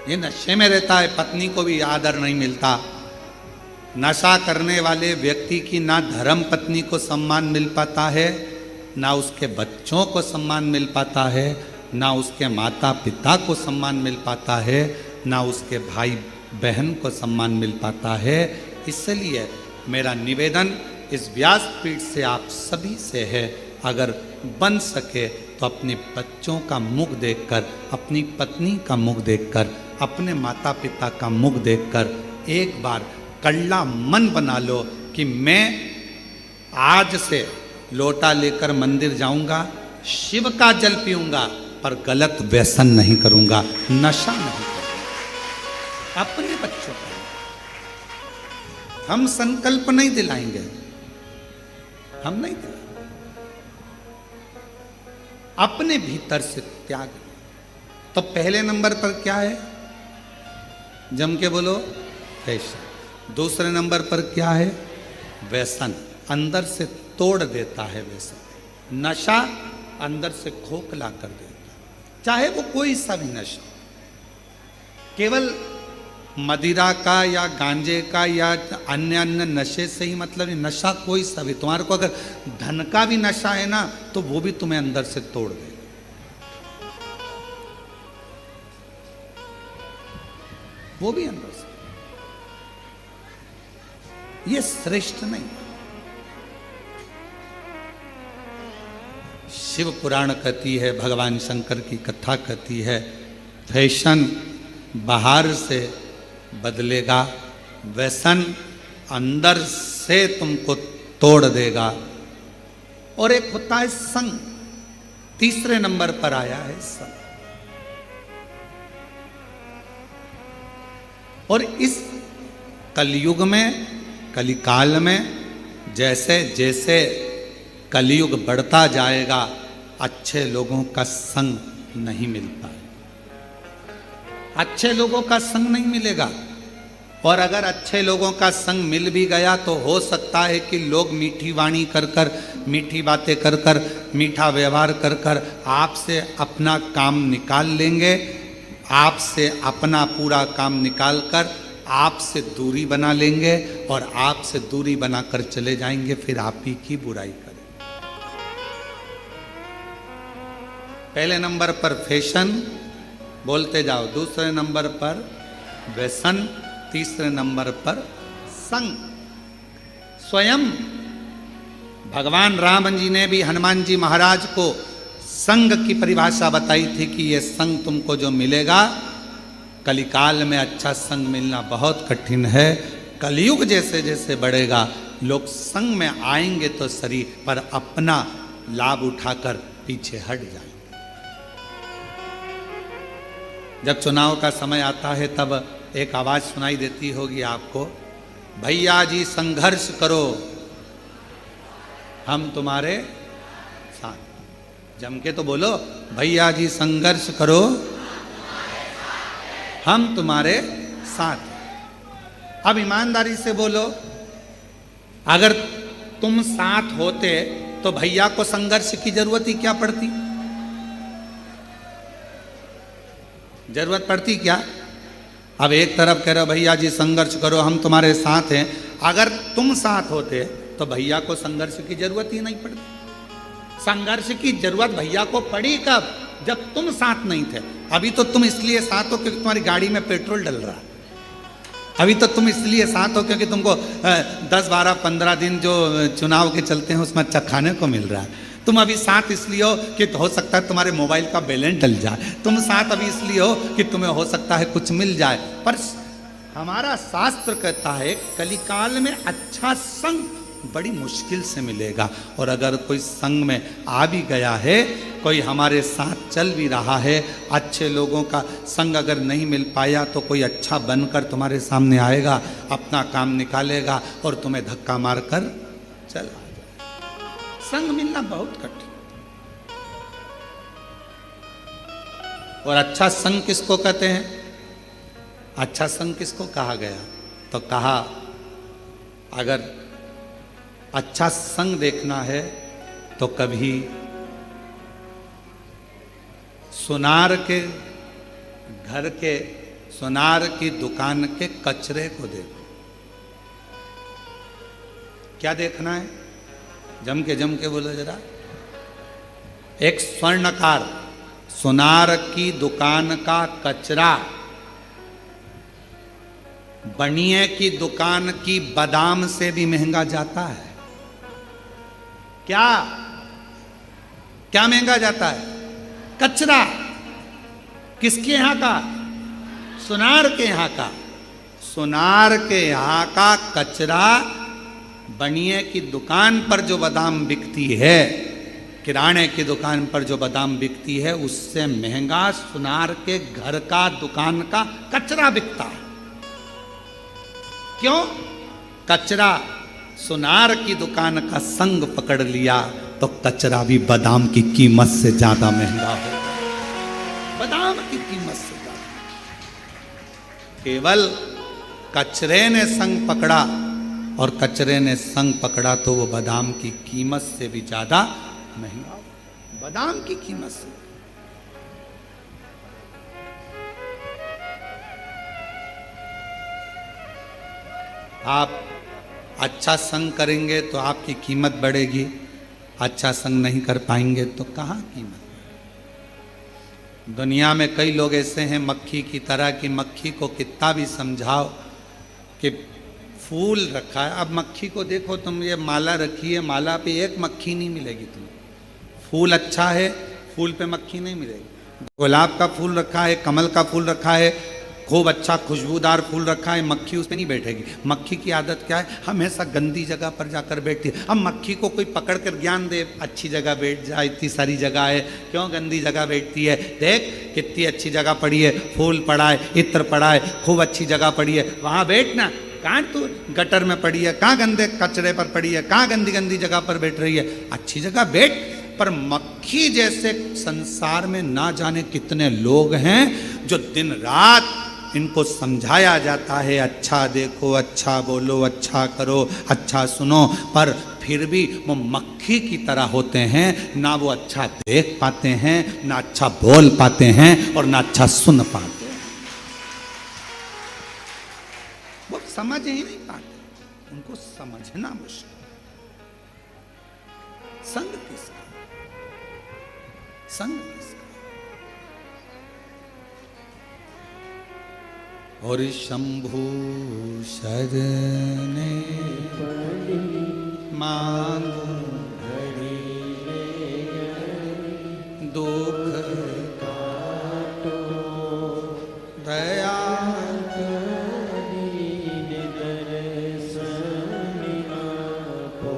ये नशे में रहता है, पत्नी को भी आदर नहीं मिलता। नशा करने वाले व्यक्ति की ना धर्म पत्नी को सम्मान मिल पाता है, ना उसके बच्चों को सम्मान मिल पाता है, ना उसके माता पिता को सम्मान मिल पाता है, ना उसके भाई बहन को सम्मान मिल पाता है। इसलिए मेरा निवेदन इस व्यासपीठ से आप सभी से है, अगर बन सके तो अपने बच्चों का मुख देखकर, अपनी पत्नी का मुख देखकर, अपने माता पिता का मुख देखकर एक बार कल्ला मन बना लो कि मैं आज से लोटा लेकर मंदिर जाऊंगा, शिव का जल पीऊंगा, पर गलत व्यसन नहीं करूंगा, नशा नहीं करूंगा। अपने बच्चों को हम संकल्प नहीं दिलाएंगे, हम नहीं दिलाएंगे, अपने भीतर से त्याग। तो पहले नंबर पर क्या है, जम के बोलो फैशन। दूसरे नंबर पर क्या है, व्यसन, अंदर से तोड़ देता है व्यसन। नशा अंदर से खोखला कर देता, चाहे वो कोई सा भी नशा, केवल मदिरा का या गांजे का या अन्य अन्य नशे से ही मतलब नहीं, नशा कोई सा भी। तुम्हारे को अगर धन का भी नशा है ना, तो वो भी तुम्हें अंदर से तोड़ देगा। वो भी अंदर से, ये श्रेष्ठ नहीं। शिव पुराण कहती है, भगवान शंकर की कथा कहती है, फैशन बाहर से बदलेगा, व्यसन अंदर से तुमको तोड़ देगा। और एक होता है संग, तीसरे नंबर पर आया है संग। और इस कलयुग में, कलिकाल में, जैसे जैसे कलयुग बढ़ता जाएगा, अच्छे लोगों का संग नहीं मिलता है, अच्छे लोगों का संग नहीं मिलेगा। और अगर अच्छे लोगों का संग मिल भी गया तो हो सकता है कि लोग मीठी वाणी कर कर, मीठी बातें कर कर, मीठा व्यवहार कर कर आपसे अपना काम निकाल लेंगे, आपसे अपना पूरा काम निकाल कर आपसे दूरी बना लेंगे और आपसे दूरी बनाकर चले जाएंगे, फिर आप ही की बुराई करें। पहले नंबर पर फैशन, बोलते जाओ, दूसरे नंबर पर व्यसन, तीसरे नंबर पर संग। स्वयं भगवान राम जी ने भी हनुमान जी महाराज को संग की परिभाषा बताई थी कि ये संग तुमको जो मिलेगा, कलिकाल में अच्छा संग मिलना बहुत कठिन है। कलयुग जैसे जैसे बढ़ेगा, लोग संग में आएंगे तो सही, पर अपना लाभ उठाकर पीछे हट जाएंगे। जब चुनाव का समय आता है तब एक आवाज सुनाई देती होगी आपको, भैया जी संघर्ष करो, हम तुम्हारे साथ। जम के तो बोलो, भैया जी संघर्ष करो, हम तुम्हारे साथ हैं। अब ईमानदारी से बोलो, अगर तुम साथ होते तो भैया को संघर्ष की जरूरत ही क्या पड़ती? जरूरत पड़ती क्या? अब एक तरफ कह रहे हो भैया जी संघर्ष करो, हम तुम्हारे साथ हैं। अगर तुम साथ होते तो भैया को संघर्ष की जरूरत ही नहीं पड़ती। संघर्ष की जरूरत भैया को पड़ी कब? जब तुम साथ नहीं थे। अभी तो तुम इसलिए साथ हो क्योंकि तुम्हारी गाड़ी में पेट्रोल डल रहा है। अभी तो तुम इसलिए साथ हो क्योंकि तुमको 10, 12, 15 दिन जो चुनाव के चलते हैं उसमें अच्छा खाने को मिल रहा है। तुम अभी साथ इसलिए हो कि हो सकता है तुम्हारे मोबाइल का बैलेंस डल जाए। तुम साथ अभी इसलिए हो कि तुम्हें हो सकता है कुछ मिल जाए। पर हमारा शास्त्र कहता है कलिकाल में अच्छा संग बड़ी मुश्किल से मिलेगा। और अगर कोई संग में आ भी गया है, कोई हमारे साथ चल भी रहा है, अच्छे लोगों का संग अगर नहीं मिल पाया तो कोई अच्छा बनकर तुम्हारे सामने आएगा, अपना काम निकालेगा और तुम्हें धक्का मारकर चला जाएगा। संग मिलना बहुत कठिन। और अच्छा संग किसको कहते हैं? अच्छा संग किसको कहा गया? तो कहा अगर अच्छा संग देखना है तो कभी सुनार के घर के, सुनार की दुकान के कचरे को देखो। क्या देखना है? जम के बोलो जरा। एक स्वर्णकार सुनार की दुकान का कचरा बनिए की दुकान की बादाम से भी महंगा जाता है। क्या क्या महंगा जाता है? कचरा। किसके यहां का? सुनार के यहां का। सुनार के यहां का कचरा बनिए की दुकान पर जो बादाम बिकती है, किराने की दुकान पर जो बादाम बिकती है, उससे महंगा सुनार के घर का दुकान का कचरा बिकता है। क्यों? कचरा सुनार की दुकान का संग पकड़ लिया तो कचरा भी बादाम की कीमत से ज्यादा महंगा हो। बादाम की कीमत से ज्यादा। केवल कचरे ने संग पकड़ा, और कचरे ने संग पकड़ा तो वो बादाम की कीमत से भी ज्यादा महंगा। बादाम की कीमत से। आप अच्छा संग करेंगे तो आपकी कीमत बढ़ेगी, अच्छा संग नहीं कर पाएंगे तो कहाँ कीमत। दुनिया में कई लोग ऐसे हैं मक्खी की तरह कि मक्खी को कितना भी समझाओ कि फूल रखा है। अब मक्खी को देखो तुम, ये माला रखी है, माला पे एक मक्खी नहीं मिलेगी तुम्हें। फूल अच्छा है, फूल पे मक्खी नहीं मिलेगी। गुलाब का फूल रखा है, कमल का फूल रखा है, खूब अच्छा खुशबूदार फूल रखा है, मक्खी उस पर नहीं बैठेगी। मक्खी की आदत क्या है? हमेशा गंदी जगह पर जाकर बैठती है। अब मक्खी को कोई पकड़ कर ज्ञान दे, अच्छी जगह बैठ जा, इतनी सारी जगह है, क्यों गंदी जगह बैठती है? देख कितनी अच्छी जगह पड़ी है, फूल पड़ा है, इत्र पड़ा है, खूब अच्छी जगह पड़ी है, वहाँ बैठना। कहाँ तू गटर में पड़ी है, कहाँ गंदे कचरे पर पड़ी है, कहाँ गंदी गंदी जगह पर बैठ रही है? अच्छी जगह बैठ। पर मक्खी जैसे संसार में ना जाने कितने लोग हैं जो दिन रात इनको समझाया जाता है, अच्छा देखो, अच्छा बोलो, अच्छा करो, अच्छा सुनो, पर फिर भी वो मक्खी की तरह होते हैं। ना वो अच्छा देख पाते हैं, ना अच्छा बोल पाते हैं, और ना अच्छा सुन पाते हैं। वो समझ ही नहीं पाते, उनको समझना मुश्किल। संग किसका? संग किसका? और शंभु शरणे मांगो दुख काटो दया दीन दर्शन आपो।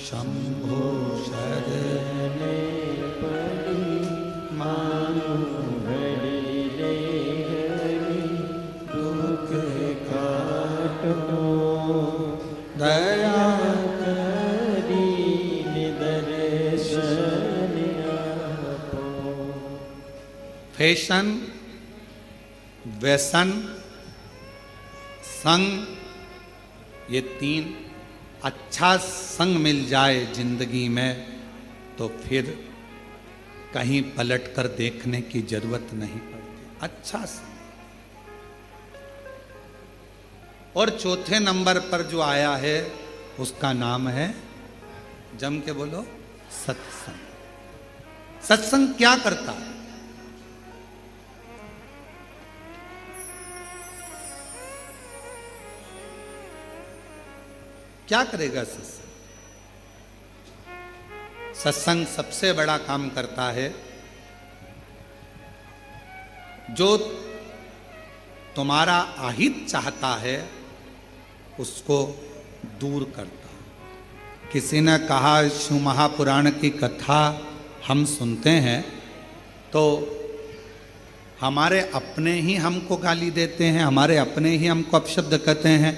शंभु शरणे मांगो दया दीन दर्शन फैशन, व्यसन, संग, ये तीन, अच्छा संग मिल जाए जिंदगी में तो फिर कहीं पलट कर देखने की जरूरत नहीं पड़ती। अच्छा संग। और चौथे नंबर पर जो आया है उसका नाम है, जम के बोलो, सत्संग। सत्संग क्या करता है? क्या करेगा सत्संग? सत्संग सबसे बड़ा काम करता है, जो तुम्हारा अहित चाहता है उसको दूर करता है। किसी ने कहा, शिव महापुराण की कथा हम सुनते हैं तो हमारे अपने ही हमको गाली देते हैं, हमारे अपने ही हमको अपशब्द कहते हैं।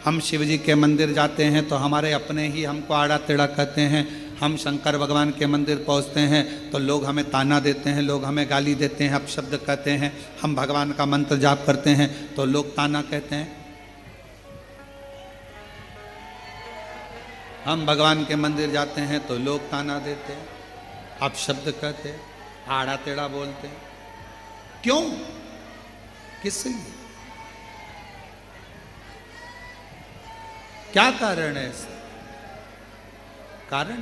हम शिव जी के मंदिर जाते हैं तो हमारे अपने ही हमको आड़ा टेढ़ा कहते हैं। हम शंकर भगवान के मंदिर पहुंचते हैं तो लोग हमें ताना देते हैं, लोग हमें गाली देते हैं, अपशब्द कहते हैं। हम भगवान का मंत्र जाप करते हैं तो लोग ताना कहते हैं। हम भगवान के मंदिर जाते हैं तो लोग ताना देते हैं, अपशब्द कहते हैं, आड़ा टेढ़ा बोलते हैं। क्यों? किस लिए? क्या कारण है इसका? कारण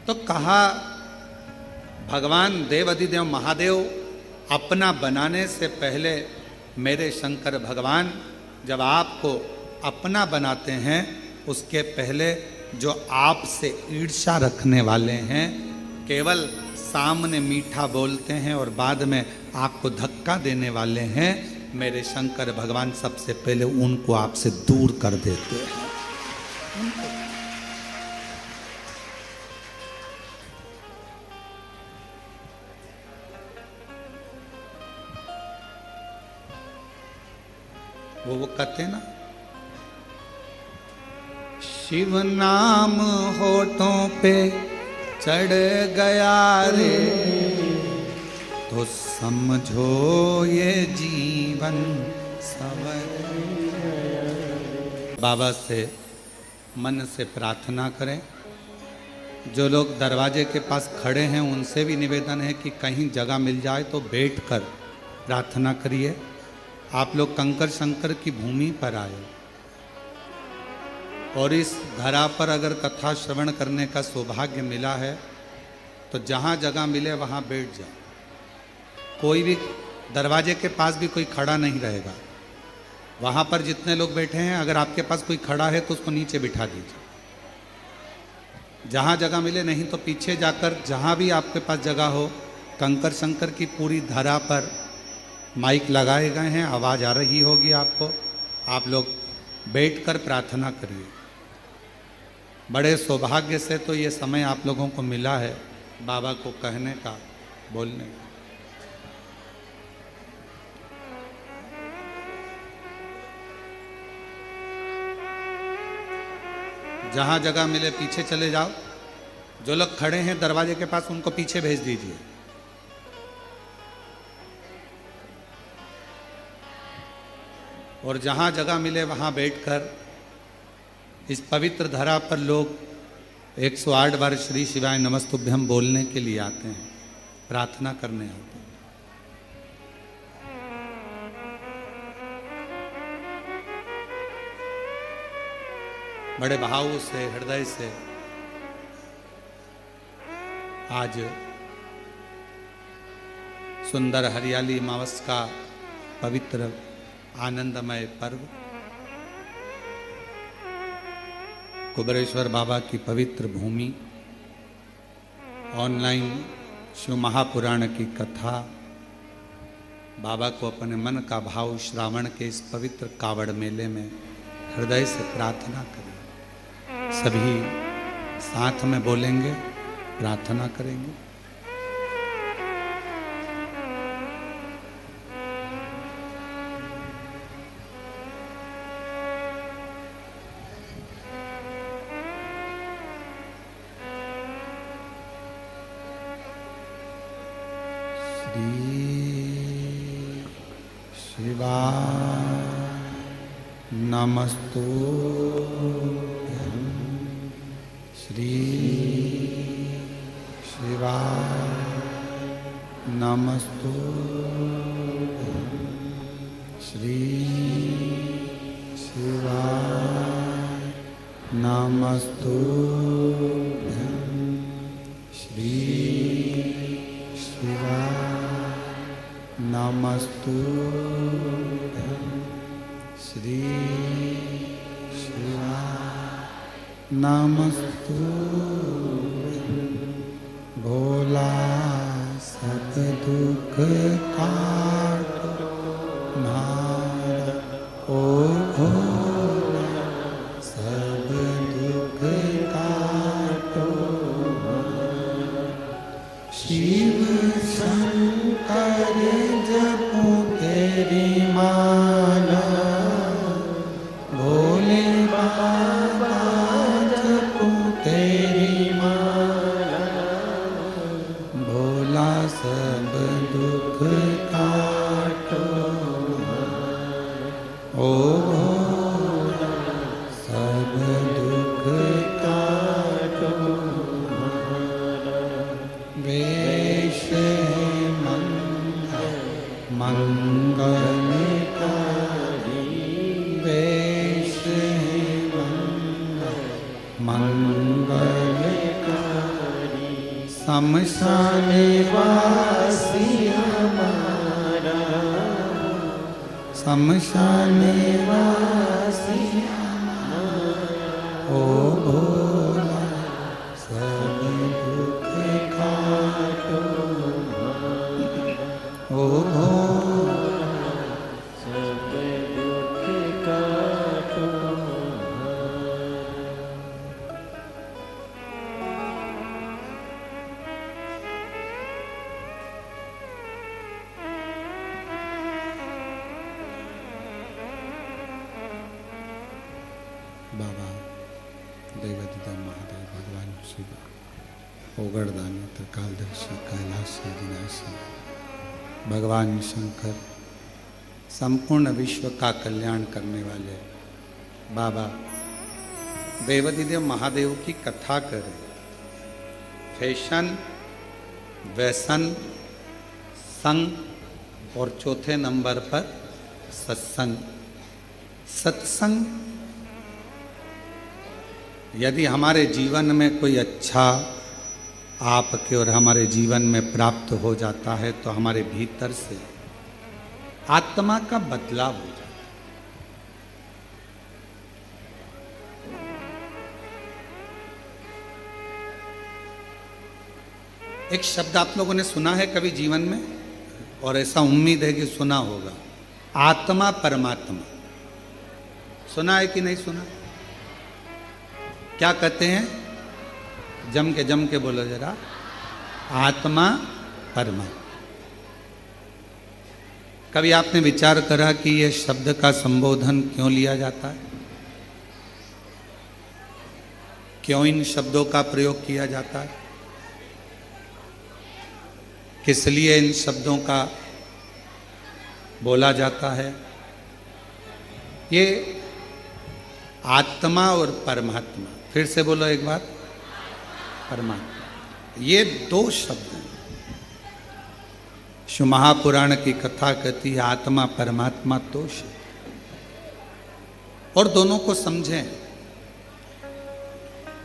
तो कहा, भगवान देवाधिदेव महादेव अपना बनाने से पहले मेरे शंकर भगवान जब आपको अपना बनाते हैं उसके पहले जो आपसे ईर्ष्या रखने वाले हैं, केवल सामने मीठा बोलते हैं और बाद में आपको धक्का देने वाले हैं, मेरे शंकर भगवान सबसे पहले उनको आपसे दूर कर देते हैं। वो कहते ना, शिव नाम होठों पे चढ़ गया रे तो समझो ये जीवन सवर। बाबा से मन से प्रार्थना करें। जो लोग दरवाजे के पास खड़े हैं उनसे भी निवेदन है कि कहीं जगह मिल जाए तो बैठकर प्रार्थना करिए। आप लोग कंकर शंकर की भूमि पर आए और इस धरा पर अगर कथा श्रवण करने का सौभाग्य मिला है तो जहाँ जगह मिले वहाँ बैठ जाओ। कोई भी दरवाजे के पास भी कोई खड़ा नहीं रहेगा। वहाँ पर जितने लोग बैठे हैं, अगर आपके पास कोई खड़ा है तो उसको नीचे बिठा दीजिए। जहाँ जगह मिले, नहीं तो पीछे जाकर जहाँ भी आपके पास जगह हो, कंकर शंकर की पूरी धरा पर माइक लगाए गए हैं, आवाज़ आ रही होगी आपको। आप लोग बैठकर प्रार्थना करिए। बड़े सौभाग्य से तो ये समय आप लोगों को मिला है बाबा को कहने का, बोलने का। जहाँ जगह मिले पीछे चले जाओ। जो लोग खड़े हैं दरवाजे के पास उनको पीछे भेज दीजिए। और जहाँ जगह मिले वहाँ बैठकर इस पवित्र धरा पर लोग 108 बार श्री शिवाय नमस्तुभ्यम बोलने के लिए आते हैं, प्रार्थना करने आते हैं। बड़े भाव से, हृदय से आज सुंदर हरियाली मावस का पवित्र आनंदमय पर्व, कुबेरेश्वर बाबा की पवित्र भूमि, ऑनलाइन शिव महापुराण की कथा, बाबा को अपने मन का भाव श्रावण के इस पवित्र कावड़ मेले में हृदय से प्रार्थना करें। सभी साथ में बोलेंगे, प्रार्थना करेंगे। श्री शिवाय नमस्तुभ्यं श्री शिवाय नमस्तुभ्यं श्री शिवाय नमस्तुभ्यं श्री शिवाय नमस्तुभ्यं श्री शिवाय नमस्तुभ्यं भोला सब दुख काटो मारा ओ भोला सब दुख काटो शिव शंकर जपो तेरी माला भोले बाबा जपो तेरी माला भोला सब दुख काटो ओ भोला सब दुख काटो वेश मंगलकारी वेश मंगलकारी शमशान वासी हमारा शमशान वासी हमारा ओ भोला सब दुख काटो ओ भोला सब दुख काटो बाबा देवदत्त महादेव भगवान शिव ओगड़दानी त्रिकालदर्शी कैलाशी विनाशी भगवान शंकर संपूर्ण विश्व का कल्याण करने वाले बाबा देवदत्त महादेव की कथा करें। फैशन व्यसन संग और चौथे नंबर पर सत्संग। सत्संग यदि हमारे जीवन में कोई अच्छा आपके और हमारे जीवन में प्राप्त हो जाता है तो हमारे भीतर से आत्मा का बदलाव हो जाता है। एक शब्द आप लोगों ने सुना है कभी जीवन में, और ऐसा उम्मीद है कि सुना होगा, आत्मा परमात्मा। सुना है कि नहीं सुना? क्या कहते हैं? जम के बोलो जरा, आत्मा परमात्मा। कभी आपने विचार करा कि यह शब्द का संबोधन क्यों लिया जाता है? क्यों इन शब्दों का प्रयोग किया जाता है? किस लिए इन शब्दों का बोला जाता है? ये आत्मा और परमात्मा, फिर से बोलो एक बार, परमात्मा, ये दो शब्द हैं। शिव महापुराण की कथा कहती है आत्मा परमात्मा दो शब्द, और दोनों को समझें,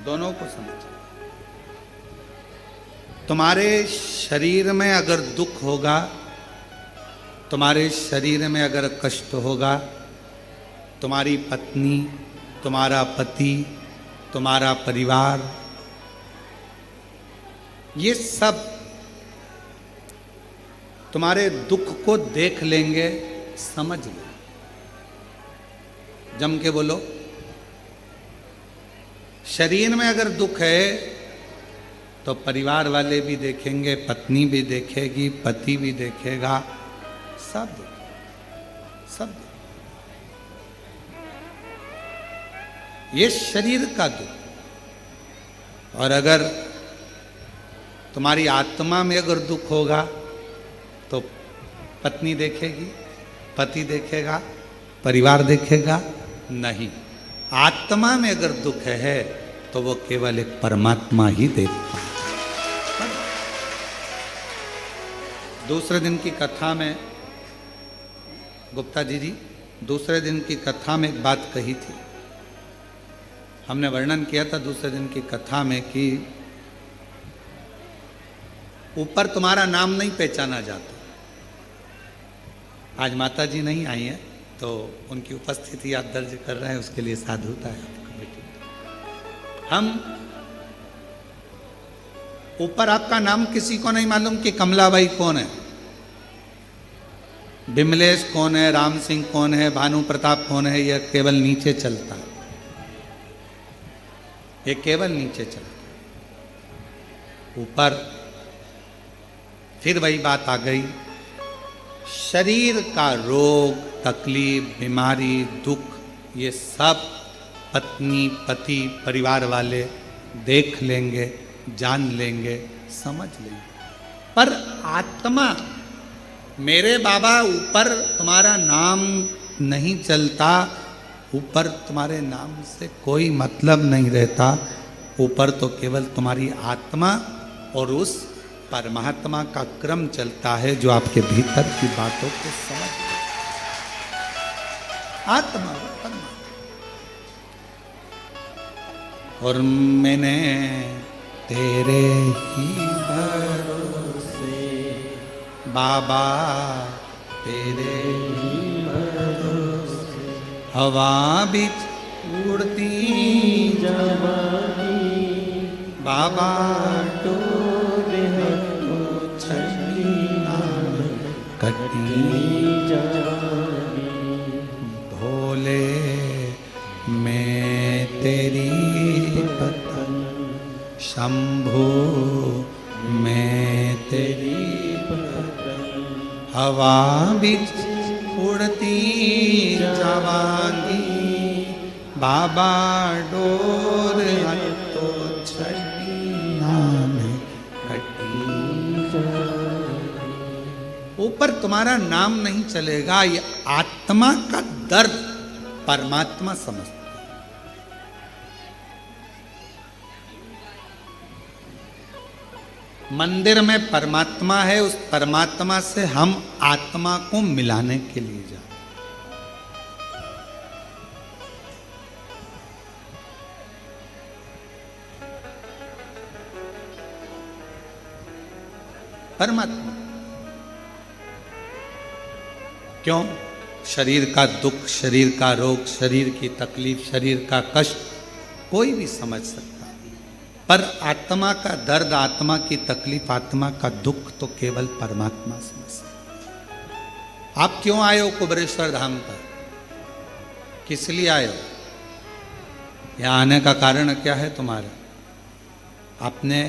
दोनों को समझें। तुम्हारे शरीर में अगर दुख होगा, तुम्हारे शरीर में अगर कष्ट होगा, तुम्हारी पत्नी, तुम्हारा पति, तुम्हारा परिवार, ये सब तुम्हारे दुख को देख लेंगे, समझ लेंगे। जम के बोलो। शरीर में अगर दुख है तो परिवार वाले भी देखेंगे, पत्नी भी देखेगी, पति भी देखेगा, सब देखेंगे, सब देखेंगे। ये शरीर का दुख। और अगर तुम्हारी आत्मा में अगर दुख होगा तो पत्नी देखेगी, पति देखेगा, परिवार देखेगा? नहीं। आत्मा में अगर दुख है तो वो केवल एक परमात्मा ही देखता है। दूसरे दिन की कथा में गुप्ता जी दूसरे दिन की कथा में एक बात कही थी। हमने वर्णन किया था दूसरे दिन की कथा में कि ऊपर तुम्हारा नाम नहीं पहचाना जाता। आज माता जी नहीं आई हैं तो उनकी उपस्थिति आप दर्ज कर रहे हैं, उसके लिए साधुता है आपका बेटी। हम ऊपर आपका नाम किसी को नहीं मालूम कि कमलाबाई कौन है, बिमलेश कौन है, राम सिंह कौन है, भानु प्रताप कौन है। यह केवल नीचे चलता है, ये केवल नीचे चलता है। ऊपर फिर वही बात आ गई, शरीर का रोग, तकलीफ, बीमारी, दुख, ये सब पत्नी, पति, परिवार वाले देख लेंगे, जान लेंगे, समझ लेंगे। पर आत्मा, मेरे बाबा ऊपर तुम्हारा नाम नहीं चलता, ऊपर तुम्हारे नाम से कोई मतलब नहीं रहता। ऊपर तो केवल तुम्हारी आत्मा और उस परमात्मा का क्रम चलता है जो आपके भीतर की बातों को समझ। आत्मा परमात्मा। और मैंने तेरे ही भरोसे बाबा, तेरे ही भरोसे हवा बिच उड़ती जवानी बाबा डोरे तो छड़ी नाम कटी जवानी। भोले मैं तेरी पतंग, शंभो मैं तेरी पतंग, हवा बिच उड़ती जवानी बाबा डोर तो छड़ी नाम कटी। ऊपर तुम्हारा नाम नहीं चलेगा, ये आत्मा का दर्द परमात्मा समझता है। मंदिर में परमात्मा है, उस परमात्मा से हम आत्मा को मिलाने के लिए जा। परमात्मा क्यों? शरीर का दुख, शरीर का रोग, शरीर की तकलीफ, शरीर का कष्ट कोई भी समझ सकता है, पर आत्मा का दर्द, आत्मा की तकलीफ, आत्मा का दुख तो केवल परमात्मा समझ सकता। आप क्यों आए हो कुबरेश्वर धाम पर? किस लिए आए हो? यहाँ आने का कारण क्या है तुम्हारा? आपने